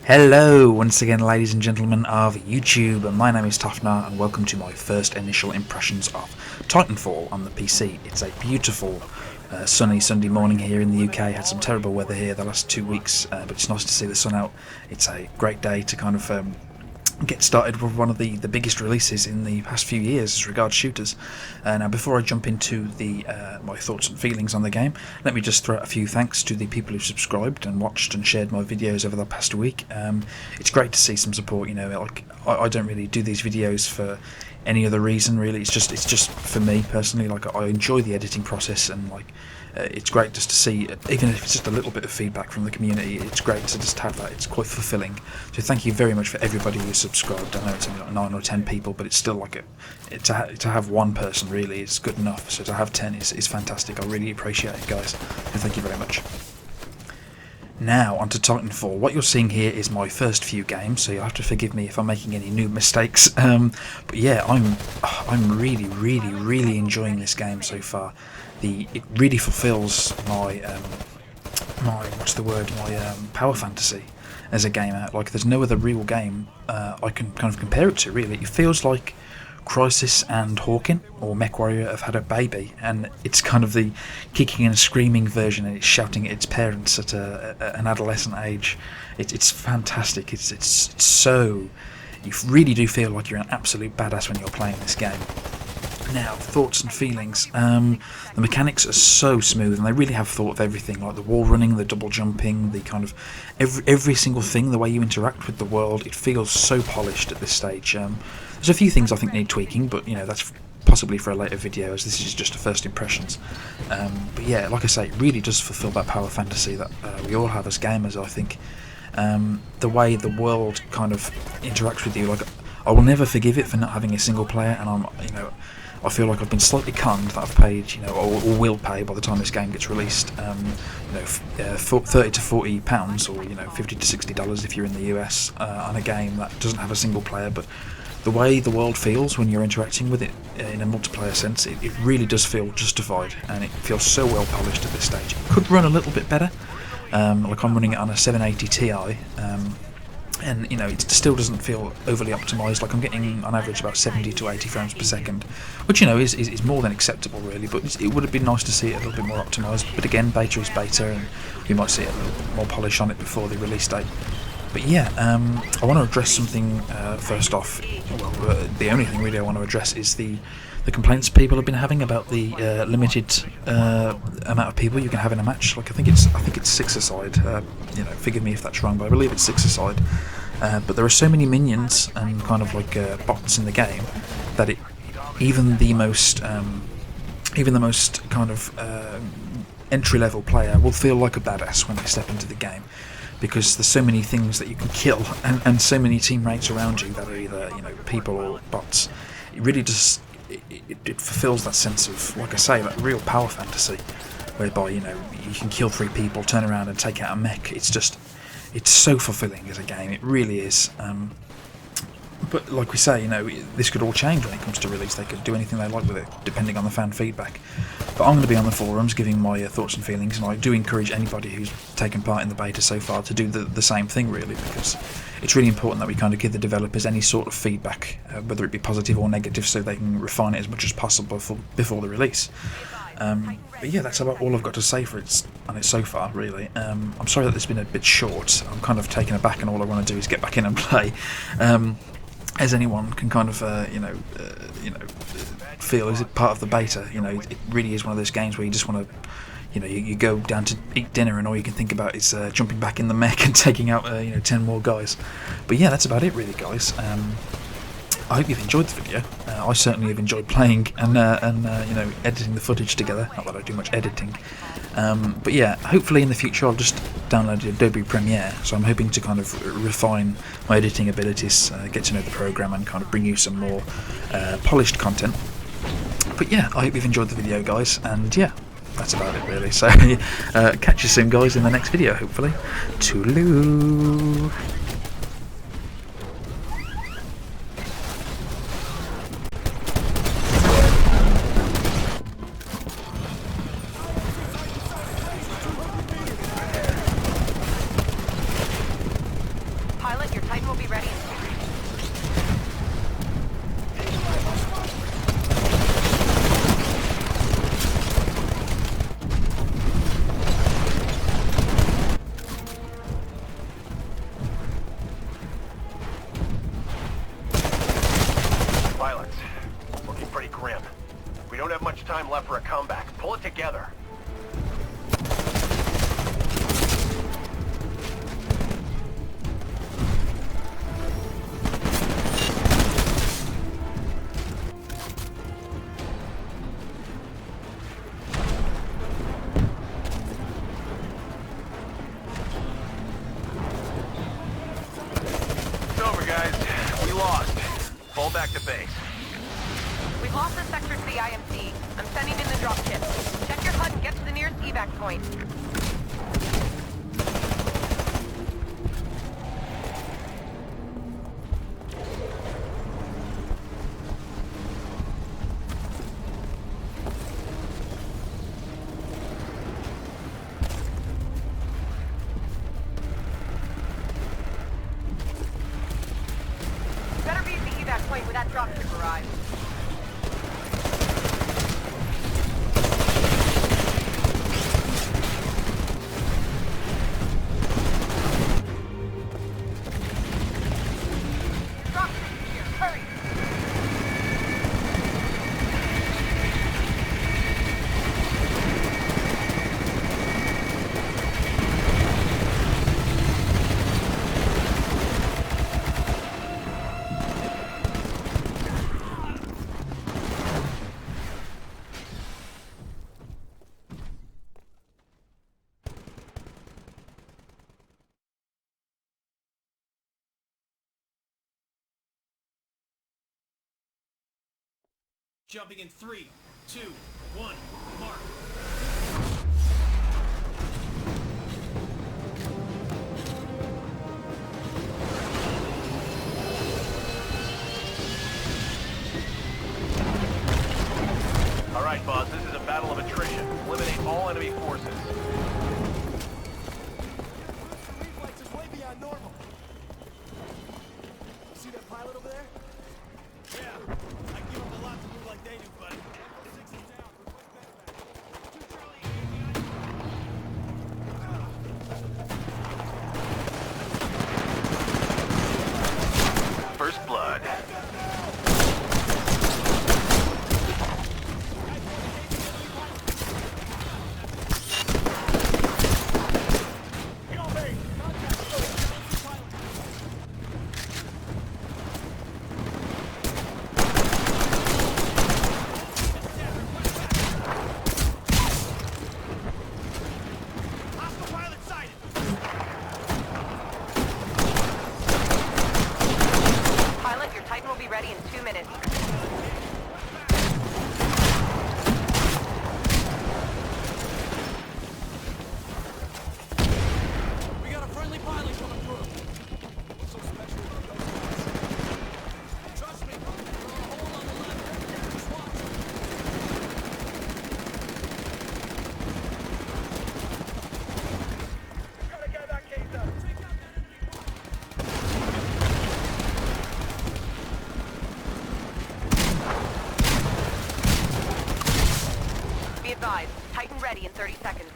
Hello once again, ladies and gentlemen of YouTube. My name is Tufner and welcome to my first initial impressions of Titanfall on the PC. It's a beautiful sunny Sunday morning here in the UK. Had some terrible weather here the last 2 weeks, but it's nice to see the sun out. It's a great day to kind of get started with one of the biggest releases in the past few years as regards shooters. Now, before I jump into my thoughts and feelings on the game, let me just throw out a few thanks to the people who subscribed and watched and shared my videos over the past week. It's great to see some support. You know, like I don't really do these videos for any other reason really. It's just for me personally. Like, I enjoy the editing process, and like it's great just to see, even if it's just a little bit of feedback from the community. It's great to just have that. It's quite fulfilling. So thank you very much for everybody who subscribed. I know it's only like 9 or 10 people, but it's still like to have one person really is good enough. So to have 10 is fantastic. I really appreciate it, guys. And thank you very much. Now, onto Titanfall. What you're seeing here is my first few games, so you'll have to forgive me if I'm making any new mistakes. But yeah, I'm really enjoying this game so far. It really fulfills my power fantasy as a gamer. Like, there's no other real game I can kind of compare it to. Really, it feels like Crisis and Hawking or MechWarrior have had a baby, and it's kind of the kicking and screaming version, and it's shouting at its parents at an adolescent age. It's fantastic. It's so, you really do feel like you're an absolute badass when you're playing this game. Now, thoughts and feelings. The mechanics are so smooth, and they really have thought of everything, like the wall running, the double jumping, the kind of every single thing, the way you interact with the world. It feels so polished at this stage. There's a few things I think need tweaking, but you know, that's possibly for a later video, as this is just a first impressions. But yeah, like I say, it really does fulfill that power fantasy that we all have as gamers, I think. The way the world kind of interacts with you, like, I will never forgive it for not having a single player, and I feel like I've been slightly conned that I've paid, or will pay by the time this game gets released, £30 to £40, or $50 to $60 if you're in the US, on a game that doesn't have a single player. But the way the world feels when you're interacting with it in a multiplayer sense, it really does feel justified, and it feels so well polished at this stage. It could run a little bit better. Like, I'm running it on a 780 Ti, and it still doesn't feel overly optimised. Like, I'm getting on average about 70 to 80 frames per second, which is more than acceptable really, but it would have been nice to see it a little bit more optimised. But again, beta is beta, and we might see a little bit more polish on it before the release date. But yeah, I want to address something first off. Well, the only thing really I want to address is the complaints people have been having about the limited amount of people you can have in a match. Like, I think it's 6 aside. Forgive me if that's wrong, but I believe it's 6 aside. But there are so many minions and kind of like bots in the game that even the most kind of entry-level player will feel like a badass when they step into the game, because there's so many things that you can kill, and so many teammates around you that are either people or bots. It really just it fulfills that sense of, like I say, that real power fantasy, whereby you can kill 3 people, turn around and take out a mech. It's so fulfilling as a game. It really is. But like we say, this could all change when it comes to release. They could do anything they like with it, depending on the fan feedback. But I'm going to be on the forums giving my thoughts and feelings, and I do encourage anybody who's taken part in the beta so far to do the same thing, really, because it's really important that we kind of give the developers any sort of feedback, whether it be positive or negative, so they can refine it as much as possible before the release. But yeah, that's about all I've got to say on it so far, really. I'm sorry that it's been a bit short. I'm kind of taken aback, and all I want to do is get back in and play. As anyone can kind of, feel is it part of the beta. It really is one of those games where you just want to, you go down to eat dinner, and all you can think about is jumping back in the mech and taking out, 10 more guys. But yeah, that's about it, really, guys. I hope you've enjoyed the video. I certainly have enjoyed playing and editing the footage together. Not that I do much editing. But yeah, hopefully in the future I'll just download Adobe Premiere, so I'm hoping to kind of refine my editing abilities, get to know the program, and kind of bring you some more polished content. But yeah, I hope you've enjoyed the video, guys, and yeah, that's about it really. So catch you soon, guys, in the next video, hopefully. Toodaloo! Titan will be ready. Pilots, looking pretty grim. We don't have much time left for a comeback. Pull it together. It's over, guys. We lost. Fall back to base. We've lost the sector to the IMC. I'm sending in the drop ship. Check your HUD and get to the nearest evac point. Better be at the evac point when that drop ship arrives. Drop ship is here. Hurry! Jumping in 3, 2, 1, mark. All right, boss, this is a battle of attrition. Eliminate all enemy forces. Reflex is way beyond normal. See that pilot over there? Yeah, I give them a lot to move like they do, buddy. Six is down. Request medevac. 2 Charlie, First blood. hostile pilot sighted. Pilot, your Titan will be ready in 2 minutes. We got a friendly pilot coming through. What's so special about those guys? Trust me, they're a hole on the left. Just watch. Gotta get that case up. Take out that enemy Be advised, Titan ready in 30 seconds.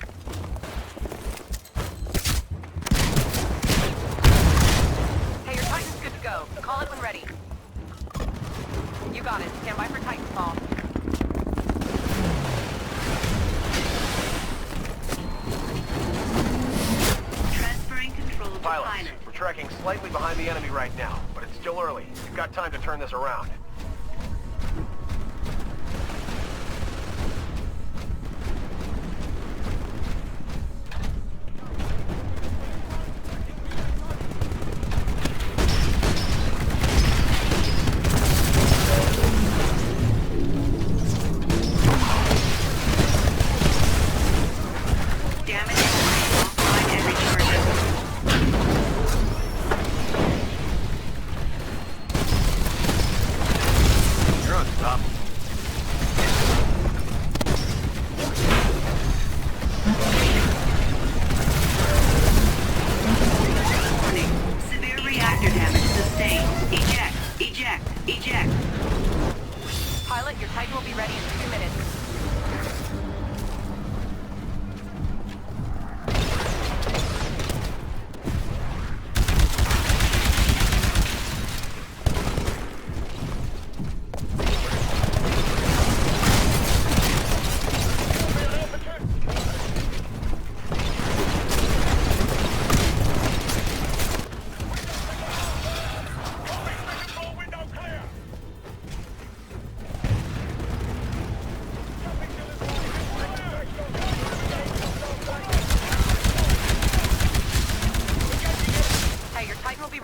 Hey, your Titan's good to go. Call it when ready. You got it. Stand by for Titanfall. Transferring control to Pilots, pilot. we're tracking slightly behind the enemy right now, but it's still early. You've got time to turn this around. Damage offline and recharging.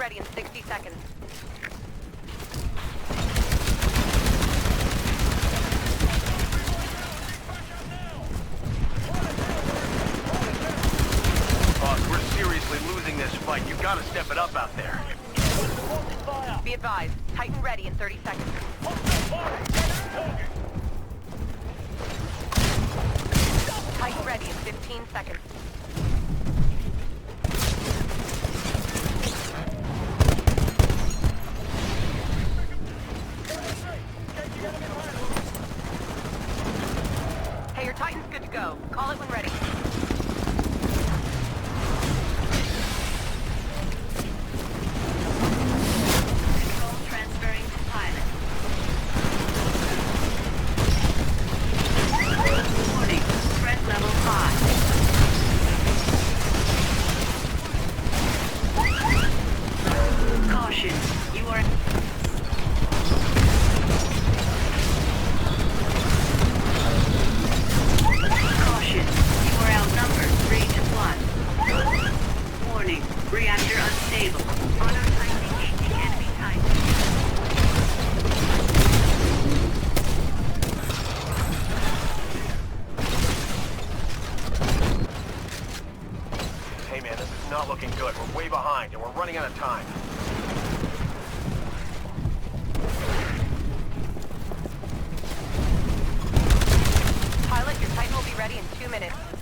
ready in 60 seconds. Boss, we're seriously losing this fight. You've got to step it up out there. Be advised, Titan ready in 30 seconds. Titan ready in 15 seconds. Hey, your Titan's good to go. Call it when ready. Control transferring to pilot. Warning, threat level high. Caution, you are... Caution, you are outnumbered 3-1. Warning, reactor unstable. Auto sight engaging enemy Titan. Hey man, this is not looking good. We're way behind and we're running out of time. Pilot, your Titan will be ready in 2 minutes.